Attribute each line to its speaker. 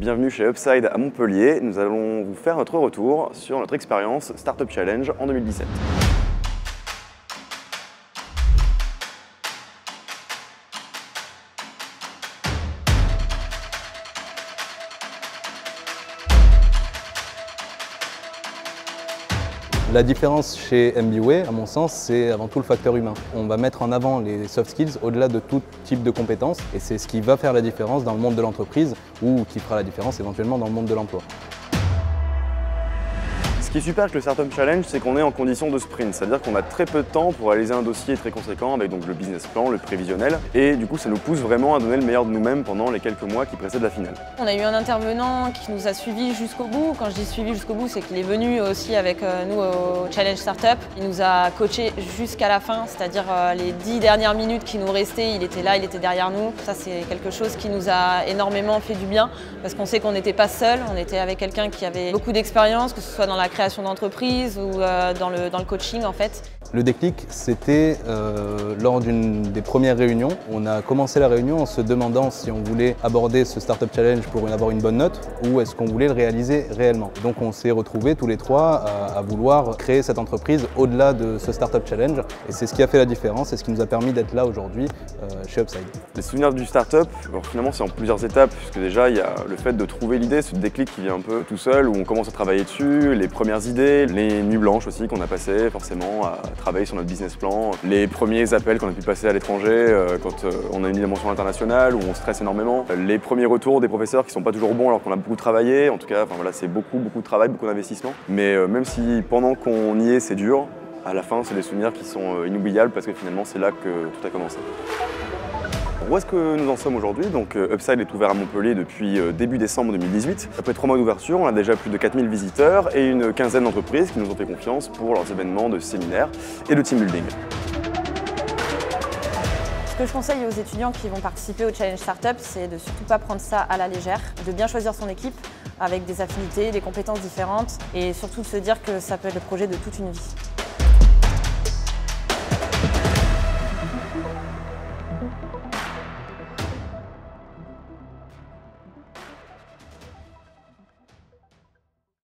Speaker 1: Bienvenue chez Upside à Montpellier. Nous allons vous faire notre retour sur notre expérience Startup Challenge en 2017.
Speaker 2: La différence chez MBWay, à mon sens, c'est avant tout le facteur humain. On va mettre en avant les soft skills au-delà de tout type de compétences et c'est ce qui va faire la différence dans le monde de l'entreprise ou qui fera la différence éventuellement dans le monde de l'emploi.
Speaker 1: Ce qui est super avec le Startup Challenge, c'est qu'on est en condition de sprint, c'est-à-dire qu'on a très peu de temps pour réaliser un dossier très conséquent avec donc le business plan, le prévisionnel, et du coup ça nous pousse vraiment à donner le meilleur de nous-mêmes pendant les quelques mois qui précèdent la finale.
Speaker 3: On a eu un intervenant qui nous a suivis jusqu'au bout. Quand je dis suivi jusqu'au bout, c'est qu'il est venu aussi avec nous au Challenge Startup. Il nous a coachés jusqu'à la fin, c'est-à-dire les 10 dernières minutes qui nous restaient, il était là, il était derrière nous. Ça c'est quelque chose qui nous a énormément fait du bien parce qu'on sait qu'on n'était pas seul, on était avec quelqu'un qui avait beaucoup d'expérience, que ce soit dans la création d'entreprise ou dans le coaching en fait.
Speaker 2: Le déclic, c'était lors d'une des premières réunions. On a commencé la réunion en se demandant si on voulait aborder ce Startup Challenge pour avoir une bonne note ou est-ce qu'on voulait le réaliser réellement. Donc on s'est retrouvés tous les trois à vouloir créer cette entreprise au-delà de ce Startup Challenge et c'est ce qui a fait la différence et ce qui nous a permis d'être là aujourd'hui chez Upside.
Speaker 1: Les souvenirs du startup, alors finalement c'est en plusieurs étapes puisque déjà il y a le fait de trouver l'idée, ce déclic qui vient un peu tout seul où on commence à travailler dessus, les premières idées, les nuits blanches aussi qu'on a passées forcément à travailler sur notre business plan, les premiers appels qu'on a pu passer à l'étranger quand on a une dimension internationale où on stresse énormément, les premiers retours des professeurs qui sont pas toujours bons alors qu'on a beaucoup travaillé, en tout cas enfin, voilà, c'est beaucoup de travail, beaucoup d'investissement, mais même si pendant qu'on y est c'est dur, à la fin c'est des souvenirs qui sont inoubliables parce que finalement c'est là que tout a commencé. Où est-ce que nous en sommes aujourd'hui? Donc Upside est ouvert à Montpellier depuis début décembre 2018. Après 3 mois d'ouverture, on a déjà plus de 4000 visiteurs et une quinzaine d'entreprises qui nous ont fait confiance pour leurs événements de séminaires et de team building.
Speaker 3: Ce que je conseille aux étudiants qui vont participer au Challenge Startup, c'est de surtout pas prendre ça à la légère, de bien choisir son équipe avec des affinités, des compétences différentes et surtout de se dire que ça peut être le projet de toute une vie.